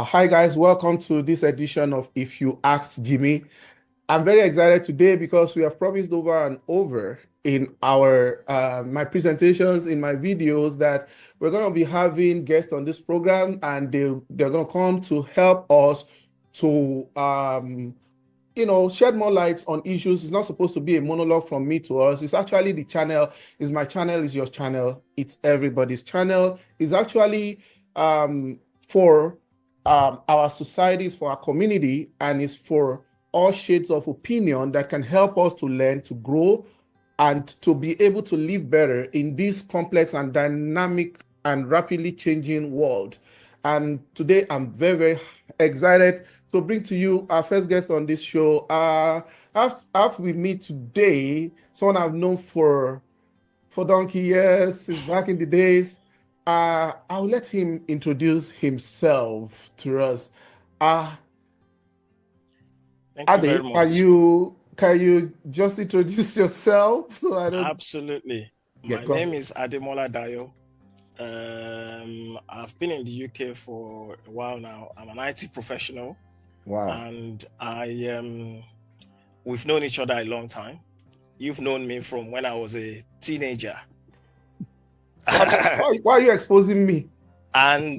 Hi guys, welcome to this edition of If You Asked Jimmy. I'm very excited today because we have promised over and over in our my presentations, in my videos, that we're going to be having guests on this program, and they're going to come to help us to shed more lights on issues. It's not supposed to be a monologue from me to us. It's actually the channel. It's my channel, is your channel, it's everybody's channel. It's actually for our societies, for our community, and it's for all shades of opinion that can help us to learn, to grow, and to be able to live better in this complex and dynamic and rapidly changing world. And today I'm very, very excited to bring to you our first guest on this show. After we meet today, someone I've known for donkey years, since back in the days. I'll let him introduce himself to us. Thank you very much. Can you just introduce yourself so I don't? Absolutely. My name is Ademola Dayo. I've been in the UK for a while now. I'm an IT professional. Wow. And we've known each other a long time. You've known me from when I was a teenager. Why are you exposing me? And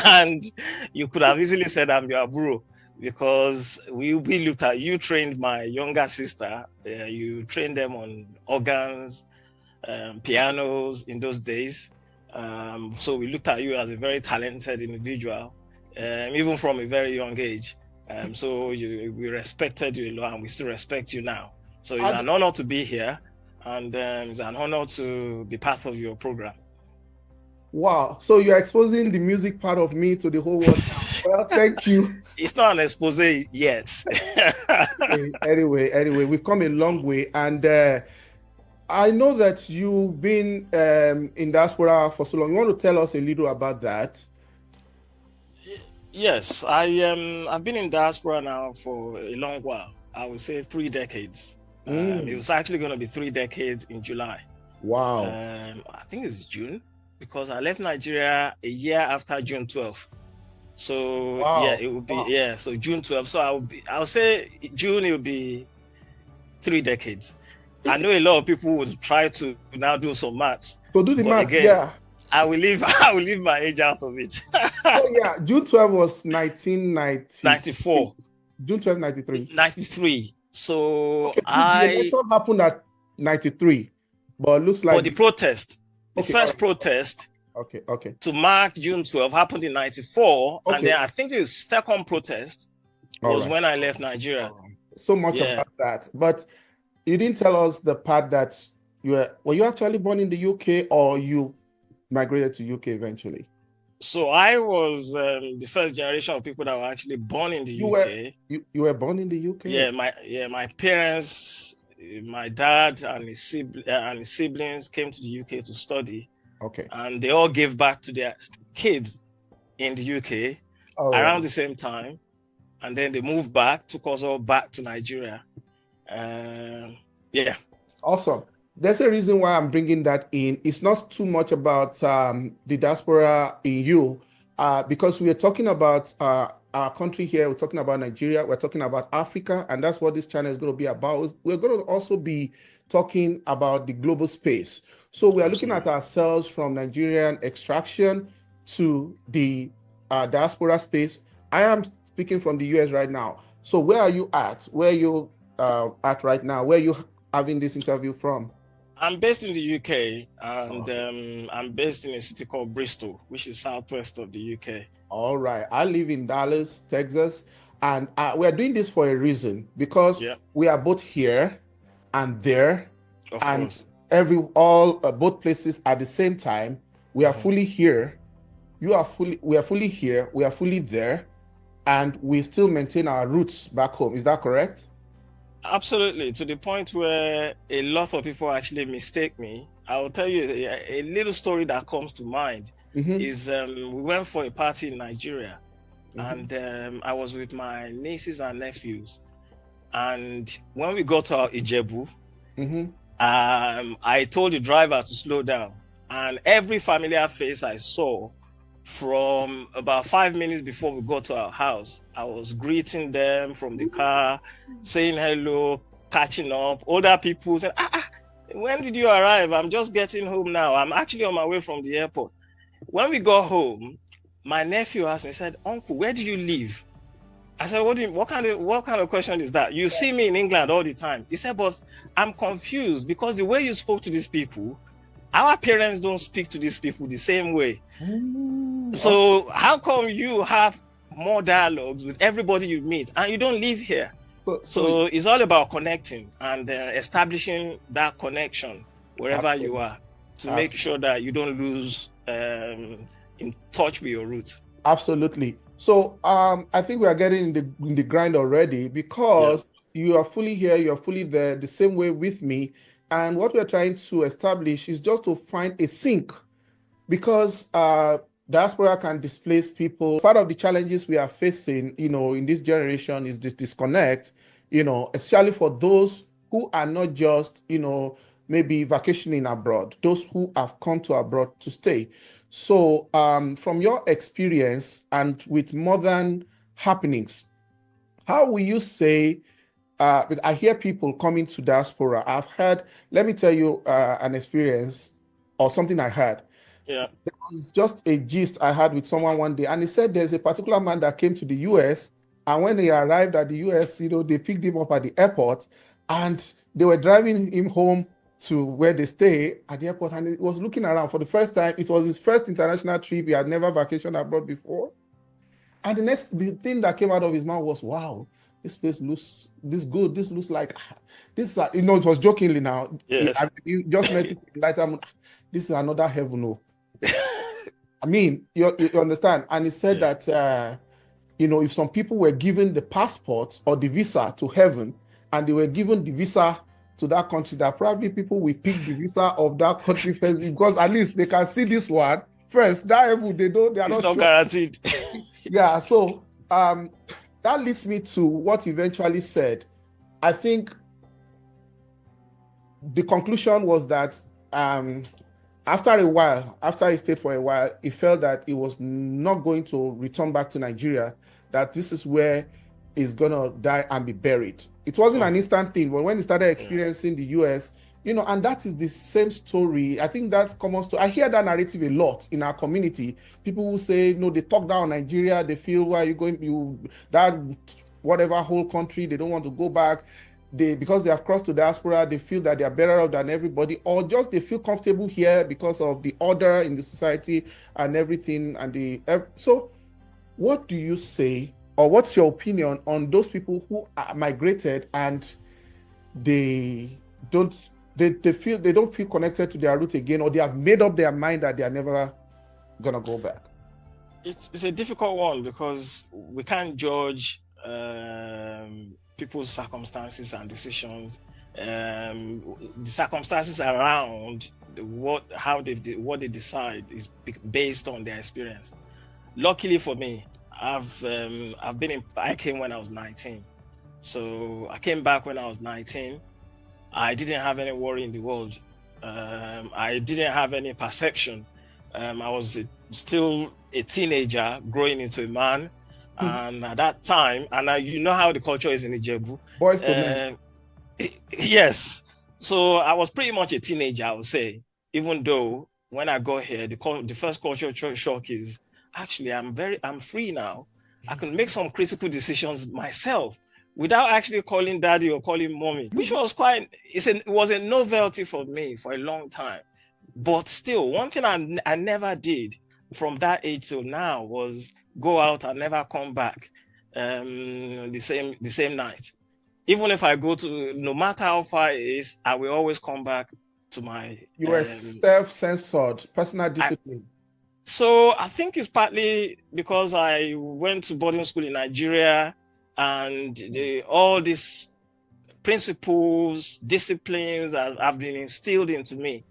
and you could have easily said I'm your bro, because we looked at, you trained my younger sister. You trained them on organs, pianos in those days. So we looked at you as a very talented individual, even from a very young age. So we respected you a lot, and we still respect you now. So it's an honor to be here, and it's an honor to be part of your program. Wow. So you're exposing the music part of me to the whole world. Well, thank you. It's not an expose yet. Anyway, we've come a long way. And I know that you've been in diaspora for so long. You want to tell us a little about that? Yes, I've been in diaspora now for a long while. I would say 3 decades. It was actually going to be 3 decades in July. Wow. I think it's June, because I left Nigeria a year after June 12th. So wow. Yeah, it would be so June 12th. So I'll say June, it would be 3 decades. I know a lot of people would try to now do some maths. So do the maths, again, yeah. I will leave my age out of it. Oh yeah, June 12 was 1994. June 12, 93. 93. So okay, the election happened at 93, but it looks like the protest, the first protest, to mark June 12 happened in 94, and then I think the second protest was when I left Nigeria. So much about that, but you didn't tell us the part that were you actually born in the UK, or you migrated to UK eventually? So I was the first generation of people that were actually born in the UK. You were born in the UK? Yeah, my parents, my dad and his siblings came to the UK to study. Okay. And they all gave back to their kids in the UK around the same time. And then they moved back, took us all back to Nigeria. Yeah. Awesome. There's a reason why I'm bringing that in. It's not too much about the diaspora in you, because we are talking about our country here. We're talking about Nigeria. We're talking about Africa, and that's what this channel is going to be about. We're going to also be talking about the global space. So we are looking at ourselves from Nigerian extraction to the diaspora space. I am speaking from the US right now. So where are you at? Where are you at right now? Where are you having this interview from? I'm based in the UK, and I'm based in a city called Bristol, which is southwest of the UK. All right. I live in Dallas, Texas, and we're doing this for a reason, because we are both here and there, of course. Both places at the same time. We are fully here. We are fully here. We are fully there, and we still maintain our roots back home. Is that correct? Absolutely, to the point where a lot of people actually mistake me. I will tell you a little story that comes to mind. Is we went for a party in Nigeria, and I was with my nieces and nephews, and when we got to our Ijebu, I told the driver to slow down, and every familiar face I saw from about 5 minutes before we got to our house. I was greeting them from the car, saying hello, catching up. Older people said, when did you arrive? I'm just getting home now. I'm actually on my way from the airport. When we got home, my nephew asked me, said, Uncle, where do you live? I said, what kind of question is that? You see me in England all the time. He said, but I'm confused because the way you spoke to these people, our parents don't speak to these people the same way. So how come you have more dialogues with everybody you meet and you don't live here? So it's all about connecting and establishing that connection wherever you are to make sure that you don't lose in touch with your roots. Absolutely. So I think we are getting in the grind already, because you are fully here, you are fully there, the same way with me. And what we're trying to establish is just to find a sync, because diaspora can displace people. Part of the challenges we are facing, in this generation is this disconnect, especially for those who are not just, maybe vacationing abroad, those who have come to abroad to stay. So from your experience and with modern happenings, how will you say, I hear people coming to diaspora. I've heard, let me tell you an experience or something I heard. Yeah. There was just a gist I had with someone one day, and he said there's a particular man that came to the US, and when he arrived at the US, they picked him up at the airport, and they were driving him home to where they stay at the airport, and he was looking around for the first time. It was his first international trip. He had never vacationed abroad before. And the thing that came out of his mouth was, wow, this place looks this good. This looks like this. It was jokingly now. Yes. You just met it later. This is another heaven. No. I mean, you understand. And he said that if some people were given the passport or the visa to heaven, and they were given the visa to that country, that probably people will pick the visa of that country first, because at least they can see this one first. That heaven, they are not sure. Guaranteed. Yeah, so that leads me to what he eventually said. I think the conclusion was that after he stayed for a while, he felt that he was not going to return back to Nigeria, that this is where he's going to die and be buried. It wasn't an instant thing, but when he started experiencing the US, and that is the same story. I think that's common story. I hear that narrative a lot in our community. People who say, no, they talk down Nigeria, they feel, why are you going, that whatever whole country, they don't want to go back. Because they have crossed to diaspora, they feel that they are better off than everybody, or just they feel comfortable here because of the order in the society and everything. So what do you say, or what's your opinion on those people who are migrated and they don't feel connected to their root again, or they have made up their mind that they are never gonna go back? It's a difficult one, because we can't judge people's circumstances and decisions. The circumstances around what they decide is based on their experience. Luckily for me, I came when I was 19. So I came back when I was 19. I didn't have any worry in the world. I didn't have any perception. I was still a teenager growing into a man. And at that time, and you know how the culture is in Ijebu. Boys to men. Yes. So I was pretty much a teenager, I would say, even though when I got here, the first cultural shock is, actually, I'm free now. I can make some critical decisions myself without actually calling daddy or calling mommy, which was it was a novelty for me for a long time. But still, one thing I never did from that age till now was go out and never come back the same night. Even if I go to, no matter how far it is, I will always come back to my... You were self-censored, personal discipline. So I think it's partly because I went to boarding school in Nigeria, and all these principles, disciplines have been instilled into me.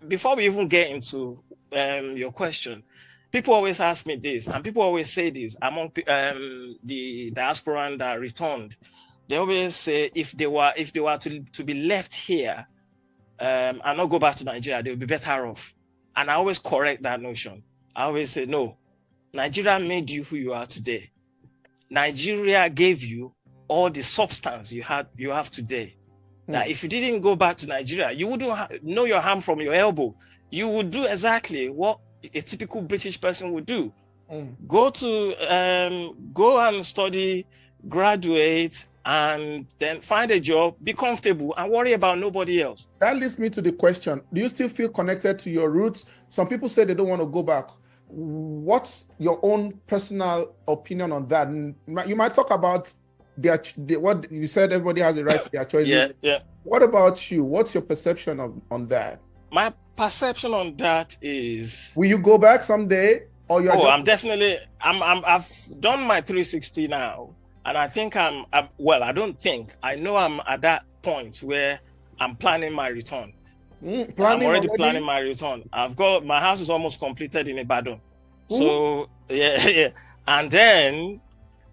Before we even get into your question, people always ask me this, and people always say this among the diasporan that returned. They always say if they were to be left here and not go back to Nigeria, they would be better off. And I always correct that notion. I always say, no, Nigeria made you who you are today. Nigeria gave you all the substance you have today. That if you didn't go back to Nigeria, you wouldn't know your hand from your elbow. You would do exactly what a typical British person would do. Go and study, graduate, and then find a job, be comfortable, and worry about nobody else. That leads me to the question: do you still feel connected to your roots? Some people say they don't want to go back. What's your own personal opinion on that? You might talk about what you said. Everybody has a right to their choices. Yeah. What about you? What's your perception on that? My perception on that is: will you go back someday? Or I'm definitely. I've done my 360 now, and I think I know I'm at that point where I'm planning my return. I'm already planning my return. My house is almost completed in Ibadan. So yeah. And then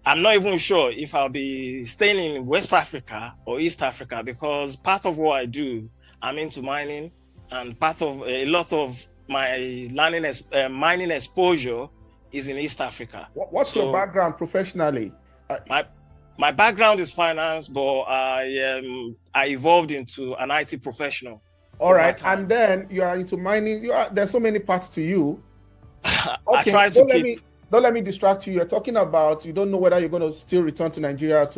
I'm not even sure if I'll be staying in West Africa or East Africa, because part of what I do, I'm into mining, and part of a lot of my mining exposure is in East Africa. What's your background professionally? My background is finance, but I evolved into an IT professional. All right, and then you are into mining. There's so many parts to you. Okay, don't let me distract you. You're talking about you don't know whether you're going to still return to Nigeria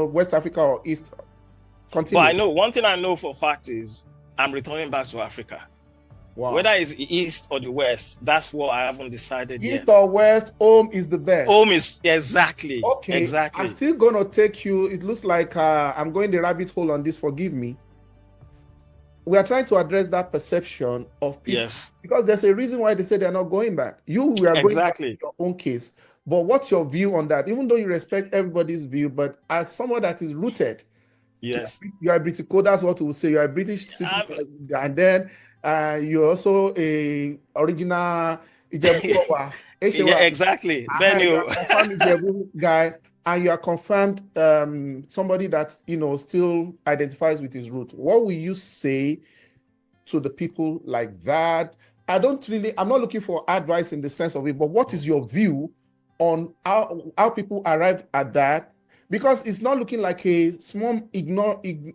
West Africa or East. Continue. But I know one thing I know for a fact is I'm returning back to Africa. Wow. Whether it's East or the West, that's what I haven't decided yet. East or West, home is the best. Home is exactly. Okay, exactly. I'm still going to take you. It looks like I'm going the rabbit hole on this. Forgive me. We are trying to address that perception of people. Yes. Because there's a reason why they say they're not going back. We are going back to your own case. But what's your view on that? Even though you respect everybody's view, but as someone that is rooted, yes, you are a British. That's what we will say. You are a British citizen, and then you're also a original Ijebu. Yeah, exactly. Then you Ijebu guy. And you are confirmed somebody that still identifies with his root. What will you say to the people like that? I'm not looking for advice in the sense of it, but what is your view on how people arrived at that? Because it's not looking like a small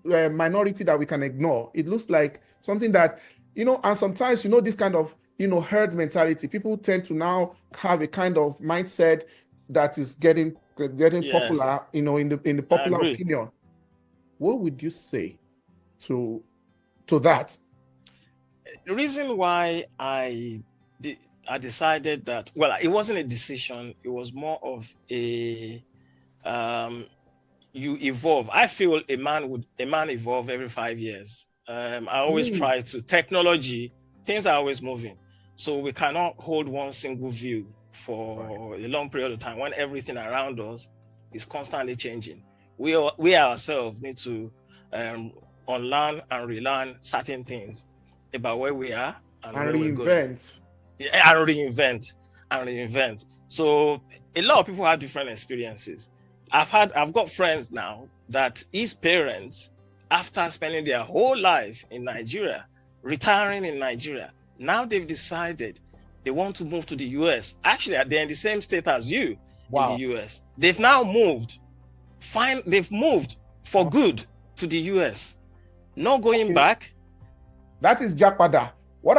minority that we can ignore. It looks like something that, and sometimes, this kind of, herd mentality. People tend to now have a kind of mindset that is getting yes, popular, in the popular opinion. What would you say to that? The reason why I decided that, well, it wasn't a decision, it was more of a you evolve. I feel a man evolve every 5 years. I always try to technology, things are always moving. So we cannot hold one single view for a long period of time when everything around us is constantly changing. We ourselves need to unlearn and relearn certain things about where we are and where we're going. And reinvent. So a lot of people have different experiences. I've got friends now that his parents, after spending their whole life in Nigeria, retiring in Nigeria, now they've decided they want to move to the US. Actually, they're in the same state as you in the US. They've now moved. They've moved for good to the US. No going back. That is Japada. What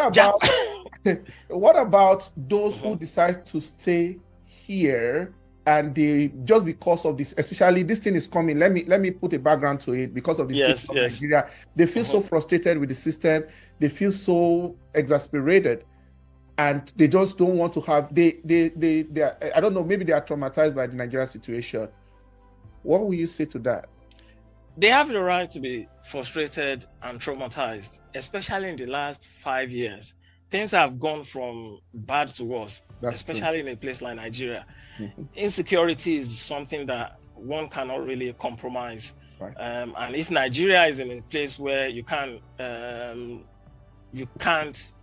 about those who decide to stay here and they just because of this, especially this thing is coming. Let me put a background to it because of the state of Nigeria. They feel so frustrated with the system. They feel so exasperated. And they just don't want to have, they are, I don't know, maybe they are traumatized by the Nigeria situation. What will you say to that? They have the right to be frustrated and traumatized, especially in the last 5 years. Things have gone from bad to worse, especially in a place like Nigeria. Insecurity is something that one cannot really compromise. Right. And if Nigeria is in a place where you can't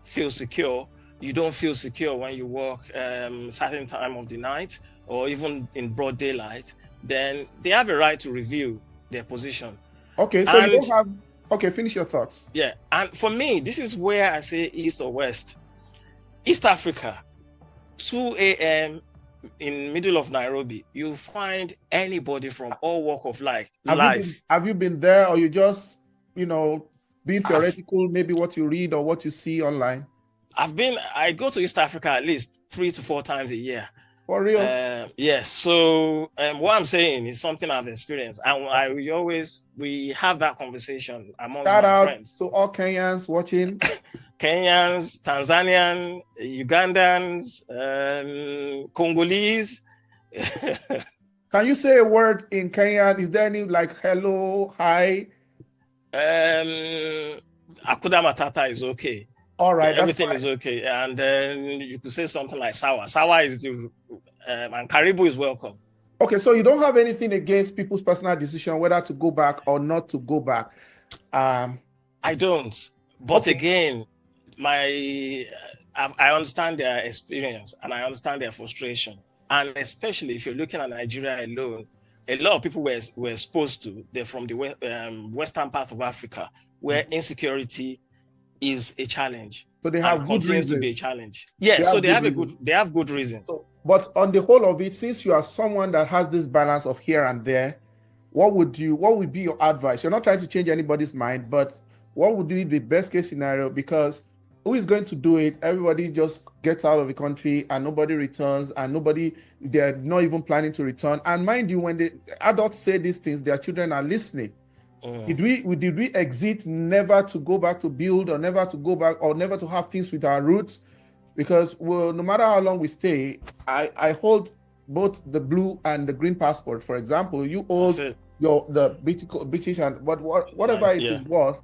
feel secure, you don't feel secure when you walk certain time of the night or even in broad daylight, then they have a right to review their position. Okay, so you don't have... Okay, finish your thoughts. Yeah, and for me, this is where I say East or West. East Africa, 2 a.m. in middle of Nairobi, you find anybody from all walk of life. Have you been there, or you just, being theoretical, maybe what you read or what you see online? I go to East Africa at least 3 to 4 times a year. For real? Yes. So what I'm saying is something I've experienced, and we have that conversation among my friends. To all Kenyans watching. Kenyans, Tanzanian, Ugandans, Congolese. Can you say a word in Kenyan? Is there any like hello, hi? Akuda Matata is okay. All right, everything is okay, and then you could say something like Sawa. Sawa is and Karibu is welcome. Okay, so you don't have anything against people's personal decision whether to go back or not to go back. I don't, but again, I understand their experience and I understand their frustration, and especially if you're looking at Nigeria alone, a lot of people were exposed to. They're from the western part of Africa, where insecurity is a challenge. So they have good reasons to be a challenge. Yes, so they have good reasons. So, but on the whole of it, since you are someone that has this balance of here and there, what would be your advice? You're not trying to change anybody's mind, but what would be the best case scenario? Because who is going to do it? Everybody just gets out of the country and nobody returns, and they're not even planning to return. And mind you, when the adults say these things, their children are listening. Did we exit never to go back to build, or never to go back, or never to have things with our roots? Because no matter how long we stay, I hold both the blue and the green passport. For example, you hold the British and whatever it is worth.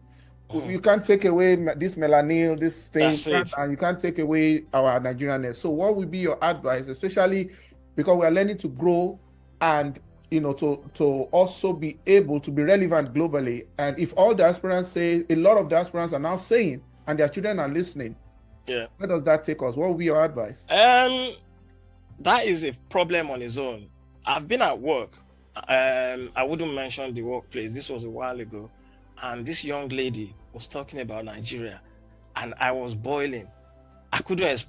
You can't take away this melanil, this thing, and you can't take away our Nigerianness. So what would be your advice, especially because we are learning to grow and to also be able to be relevant globally? And if all diasporans say, a lot of diasporans are now saying, and their children are listening, where does that take us? What would be your advice? That is a problem on its own. I've been at work. I wouldn't mention the workplace. This was a while ago. And this young lady was talking about Nigeria, and I was boiling. I couldn't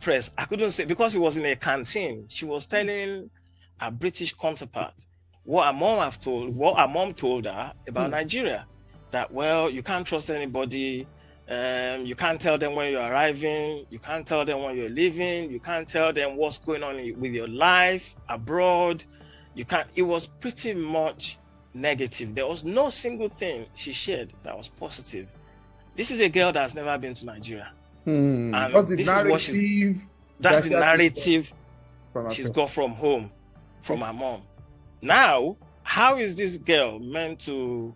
say, because it was in a canteen. She was telling a British counterpart what her mom told her about Nigeria. That, well, you can't trust anybody. You can't tell them when you're arriving. You can't tell them when you're leaving. You can't tell them what's going on with your life abroad. It was pretty much negative. There was no single thing she shared that was positive. This is a girl that's never been to Nigeria. And that's the narrative she's got from home, from her mom. Now, how is this girl meant to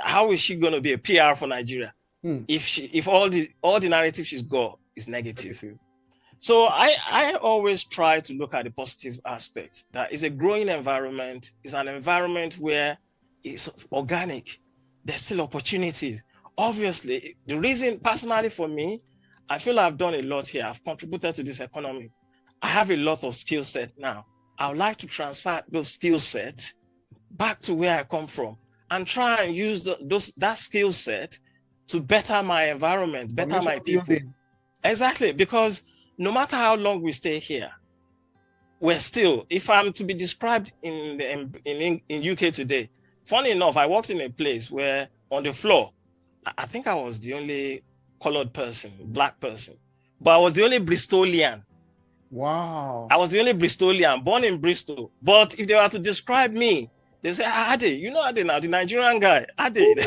how is she going to be a PR for Nigeria if all the narrative she's got is negative? So I always try to look at the positive aspect. That is a growing environment. It's an environment where it's organic. There's still opportunities. Obviously, the reason, personally for me, I feel I've done a lot here. I've contributed to this economy. I have a lot of skill set now. I would like to transfer those skill sets back to where I come from and try and use that skill set to better my environment, better my people. Exactly, because no matter how long we stay here, we're still, if I'm to be described in UK today, funny enough, I walked in a place where on the floor, I think I was the only colored person, black person, but I was the only Bristolian. Wow. I was the only Bristolian, born in Bristol. But if they were to describe me, they say, Ade, you know Ade now, the Nigerian guy, Ade.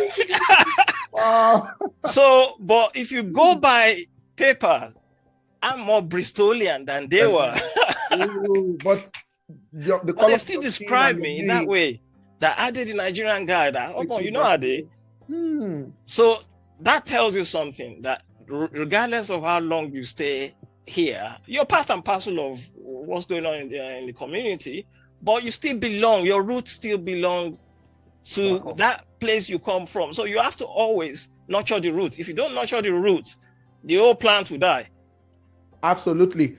Wow. So, but if you go by paper, I'm more Bristolian than they were. But they still describe me in that way. That Ade, the Nigerian guy, you know Ade. So that tells you something, that regardless of how long you stay here, you're part and parcel of what's going on in the community, but you still belong. Your roots still belong to that place you come from. So you have to always nurture the roots. If you don't nurture the roots, the whole plant will die. Absolutely.